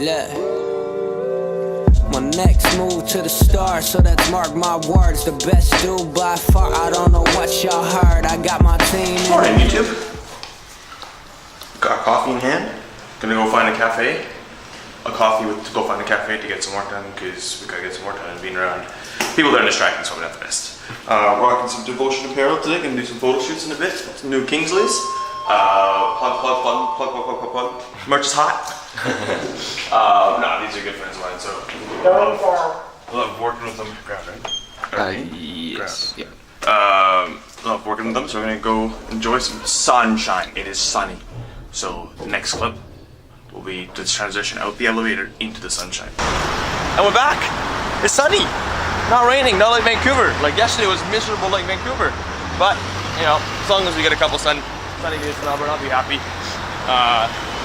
Look, my next move to the stars, so that's mark my words. The best dude by far, I don't know what y'all heard. I got my team in. Morning, YouTube. Got coffee in hand. Gonna go find a cafe. To go find a cafe to get some work done, because we gotta get some work done and being around people that are distracting, so I'm not the best. Rocking some devotion apparel today. Gonna do some photo shoots in a bit. Some new Kingsley's. Plug. Merch is hot. No, these are good friends of mine, so I love working with them. Ground, right? Yes. Yeah. Love working with them, so we're gonna go enjoy some sunshine. It is sunny. So the next clip will be to transition out the elevator into the sunshine. And we're back! It's sunny! Not raining, not like Vancouver. Like yesterday was miserable like Vancouver. But, you know, as long as we get a couple sunny days in Melbourne, I'll be happy.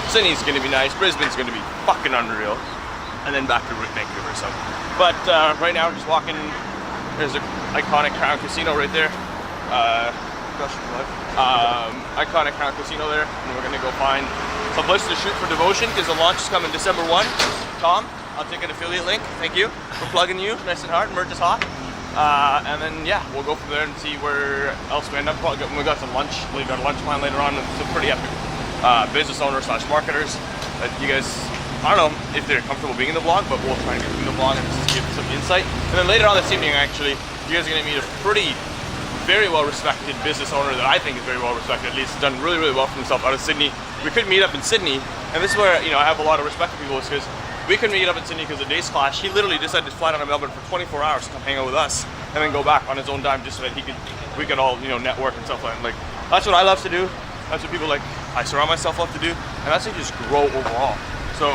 Sydney's gonna be nice, Brisbane's gonna be fucking unreal. And then back to Vancouver, so. But right now we're just walking, there's an iconic Crown Casino right there. Iconic Crown Casino there, and we're gonna go find some place to shoot for Devotion, because the launch is coming December 1. Tom, I'll take an affiliate link, thank you for plugging you, nice and hard, merch is hot. And then yeah, we'll go from there and see where else we end up. We got some lunch, we got a lunch plan later on with some pretty epic business owners / marketers that you guys, I don't know if they're comfortable being in the vlog, but we'll try and get them in the vlog and just give some insight. And then later on this evening, actually, you guys are gonna meet a very well-respected business owner that I think is very well-respected, at least done really, really well for himself out of Sydney. We couldn't meet up in Sydney, and this is where, you know, I have a lot of respect for people, is because we couldn't meet up in Sydney because of the days clash. He literally decided to fly down to Melbourne for 24 hours to come hang out with us, and then go back on his own dime just so that we could all, you know, network and stuff like that. Like, that's what I love to do. That's what people like I surround myself love to do, and that's to just grow overall. So,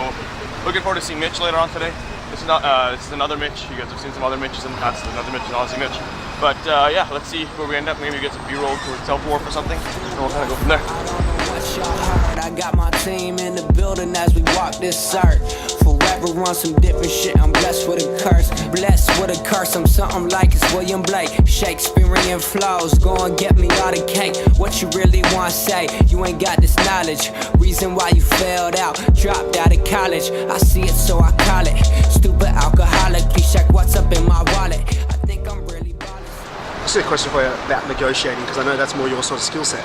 looking forward to seeing Mitch later on today. This is another Mitch. You guys have seen some other Mitches in the past. Another Mitch and Aussie Mitch. But yeah, let's see where we end up. Maybe get some B-roll towards Self-Wharf or something, and we'll kind of go from there. I got my team in the building as we walk this earth. Forever run some different shit. I'm blessed with a curse. Blessed with a curse. I'm something like it's William Blake. Shakespearean flows. Go and get me all the cake. What you really want to say? You ain't got this knowledge. Reason why you failed out. Dropped out of college. I see it, so I call it. Stupid alcoholic. Please check what's up in my wallet. I think I'm really ballin'. Just a question for you about negotiating, because I know that's more your sort of skill set.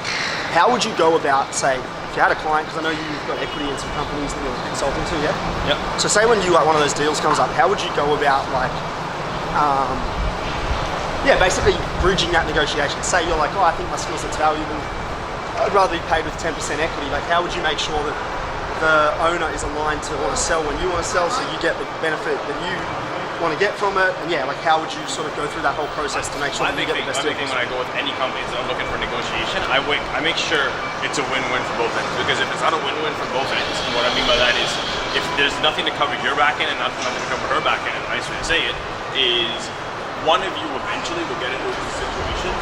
How would you go about, say, if you had a client, because I know you've got equity in some companies that you're consulting to, yeah? Yep. So say when you, like, one of those deals comes up, how would you go about, like, yeah, basically bridging that negotiation? Say you're like, oh, I think my skill set's valuable, I'd rather be paid with 10% equity. Like, how would you make sure that the owner is aligned to want to sell when you want to sell, so you get the benefit that you want to get from it? And yeah, like, how would you sort of go through that whole process to make sure that you get the best deal? My big thing when I go with any company is that I'm looking for negotiation, I make sure it's a win-win for both ends. Because if it's not a win-win for both ends, and what I mean by that is, if there's nothing to cover your back end and nothing to cover her back end, and the nice way to say it is, one of you eventually will get into a situation.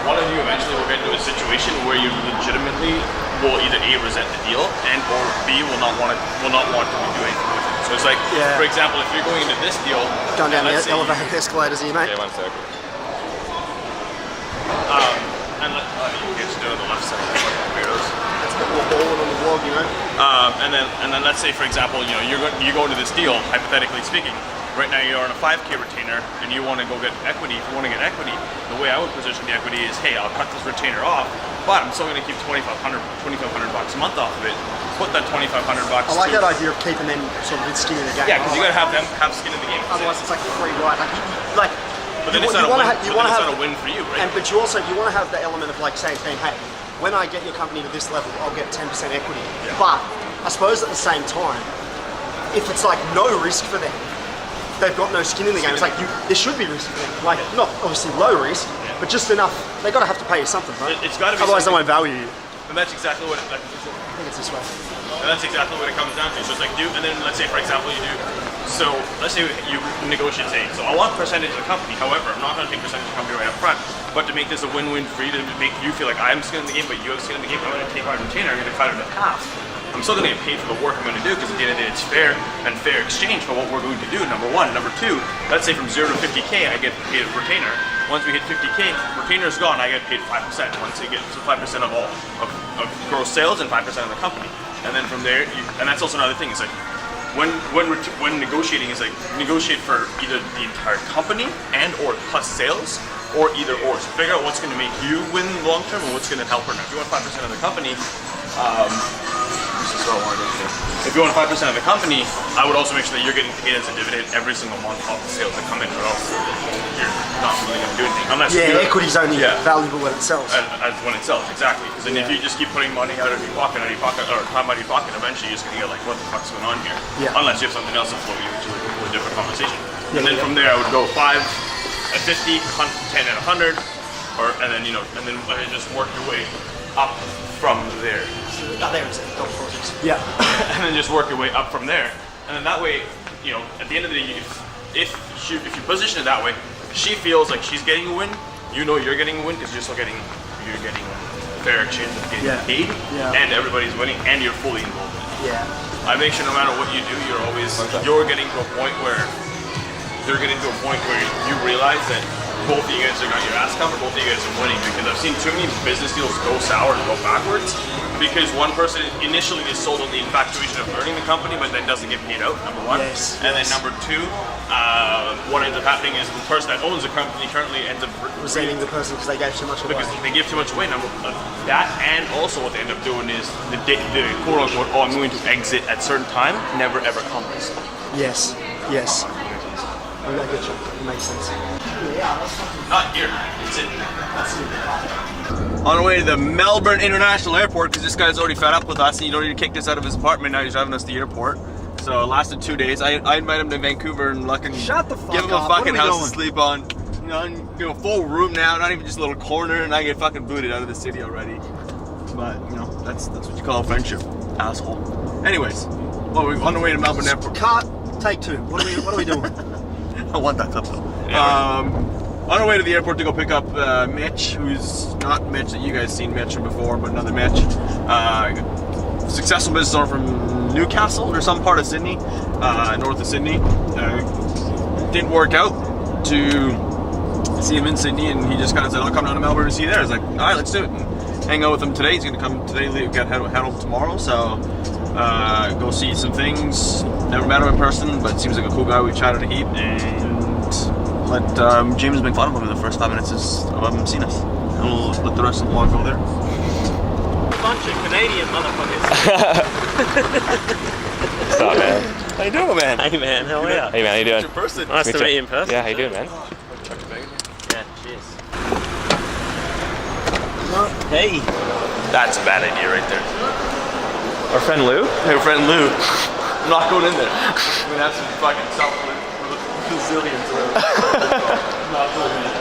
One of you eventually will get into a situation where you legitimately will either A, resent the deal, and or B, will not want to do anything with it. So it's like, yeah. For example, if you're going into this deal, going down the elevator escalators here, mate. Yeah, 1 second. And you can just do it on the left side. That's a bit more balling on the vlog, you know. And then let's say, for example, you know, you go into this deal, hypothetically speaking. Right now you're on a 5K retainer and you want to go get equity. If you want to get equity, the way I would position the equity is, hey, I'll cut this retainer off, but I'm still going to keep $2,500 bucks a month off of it. Put that $2,500 bucks. I like that idea of keeping them sort of with skin in the game. Yeah, because you got to have them have skin in the game. Otherwise, it's like a free ride. But then it's not a win for you, right? But you want to have the element of like saying, hey, when I get your company to this level, I'll get 10% equity. Yeah. But I suppose at the same time, if it's like no risk for them, they've got no skin in the game. It's like there should be risk for them. Like, not obviously low risk, but just enough. They got to have to pay you something, right? It's got to be. Otherwise, they won't value you. And that's exactly what I think it's this way. And that's exactly what it comes down to. So it's like, and then let's say, for example, you do. So let's say you negotiate, say, so I want percentage of the company. However, I'm not going to take percentage of the company right up front. But to make this a win-win for you, to make you feel like I'm skin in the game, but you have skin in the game, I'm going to take my retainer. I'm going to cut it in half. I'm still going to get paid for the work I'm going to do, because at the end of the day, it's fair and fair exchange for what we're going to do, number one. Number two, let's say from 0 to 50K, I get paid a retainer. Once we hit 50K, retainer's gone, I get paid 5%. Once you get to 5% of all of gross sales and 5% of the company. And then from there, and that's also another thing, is like, when negotiating is like negotiate for either the entire company and or plus sales, or either or. So figure out what's going to make you win long term and what's going to help her. Now, if you want 5% of the company, this is what I wanted to do. If you want 5% of the company, I would also make sure that you're getting paid as a dividend every single month off the sales that come in, or else you're not really going to do anything. Unless equity's only valuable when it sells. As when it sells, exactly. Because then if you just keep putting money out of your pocket, or time out of your pocket, eventually you're just going to get like, what the fuck's going on here? Yeah. Unless you have something else to float you, which is like a completely different conversation. And then from there, I would go 5 at 50, 10 at 100, and then just work your way up from there. There is it. Dog projects. Yeah. And then just work your way up from there. And then that way, at the end of the day, if you position it that way, she feels like she's getting a win. You know you're getting a win because you're getting a fair exchange of getting paid, and everybody's winning, and you're fully involved in it. Yeah. I make sure no matter what you do, you're getting to a point where you realize that both of you guys are got your ass covered, both of you guys are winning, because I've seen too many business deals go sour and go backwards because one person initially is sold on the infatuation of earning the company but then doesn't get paid out, number one. And then number two, what ends up happening is the person that owns the company currently ends up resenting the person because they gave too much away. Because they give too much away, that, and also what they end up doing is the quote unquote, I'm going to exit at certain time, never ever comes. Yes. I get you. It makes sense. Not here. It's in. On our way to the Melbourne International Airport, because this guy's already fed up with us and you don't need to kick this out of his apartment. Now he's driving us to the airport. So it lasted 2 days. I invite him to Vancouver and Shut the fuck give him a up. fucking house to sleep on. A full room now, not even just a little corner, and I get fucking booted out of the city already. But that's what you call a friendship, asshole. Anyways, we're on the way to Melbourne Airport. Take 2. What are we doing? I want that clip though. On our way to the airport to go pick up Mitch, who's not Mitch that you guys seen Mitch from before, but another Mitch. Successful business owner from Newcastle or some part of Sydney, north of Sydney. Didn't work out to see him in Sydney, and he just kind of said, I'll come down to Melbourne to see you there. I was like, all right, let's do it. And hang out with him today. He's going to come today, head home tomorrow, so go see some things. Never met him in person, but seems like a cool guy. We've chatted a heap, and let James make fun of him in the first 5 minutes of him seeing us. And we'll let the rest of the vlog go there. Bunch of Canadian motherfuckers. What's up, man? How you doing, man? Hey man, how are you? Hey man, how you doing? Your person. Nice to meet you in person. Yeah, how you doing, man? Yeah, cheers. Hey. That's a bad idea right there. Our friend Lou? Hey, friend Lou. I'm not going in there. I'm gonna have some fucking self-resilience or not going in.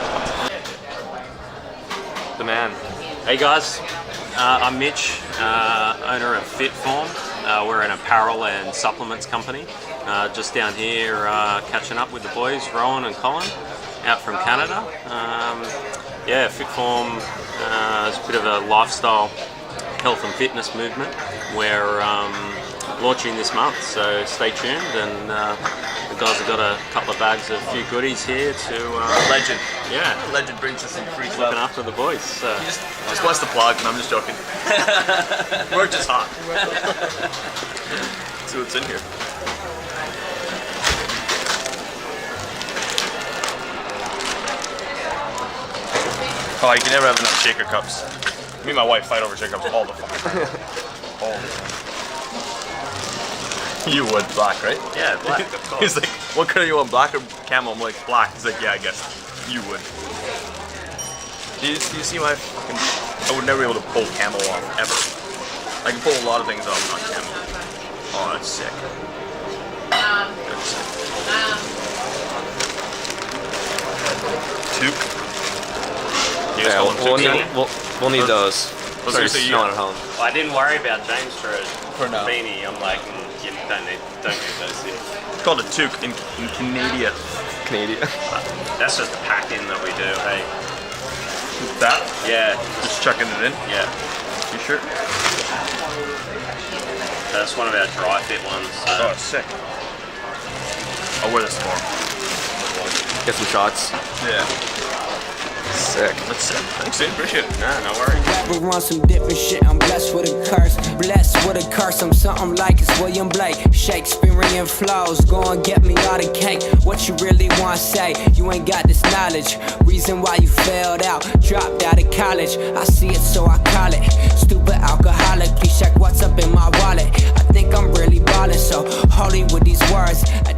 The man. Hey guys, I'm Mitch, owner of Fitform. We're an apparel and supplements company. Just down here catching up with the boys, Rohan and Colin, out from Canada. Fitform is a bit of a lifestyle health and fitness movement. We're launching this month, so stay tuned, and the guys have got a couple of bags of a few goodies here to... Legend. Yeah. Legend brings us some free Looking stuff. after the boys. So. He just wants to plug, and I'm just joking. We're just hot. Let's see what's in here. Oh, you can never have enough shaker cups. Me and my wife fight over shaker cups all the fucking time. All the time. You would black, right? Yeah, black, of course. He's like, what color you want, black or camel? I'm like, black. He's like, yeah, I guess you would. Do you see my fucking... I would never be able to pull camel off, ever. I can pull a lot of things off, not camel. Oh, that's sick. That's sick. Toque. You guys call them toques? We'll need those. Sorry, Start smelling at home. Well, I didn't worry about James for a For now. beanie. I'm like, you don't need those here. It's called a toque in Canada. Canadian. That's just a pack-in that we do, hey. That? Yeah, Just chucking it in? yeah. T-shirt? That's one of our dry fit ones. Oh, it's sick. I'll wear this tomorrow. Get some shots. Yeah. Sick. That's sick. Thanks, dude. Appreciate it. No worries. Never run some different shit. I'm blessed with a curse. Blessed with a curse. curse, I'm something like it's William Blake. Shakespearean flows, go and get me all the cake. What you really wanna say? You ain't got this knowledge. Reason why you failed out, dropped out of college. I see it, so I call it. Stupid alcoholic, please check what's up in my wallet. I think I'm really ballin', so holy with these words. I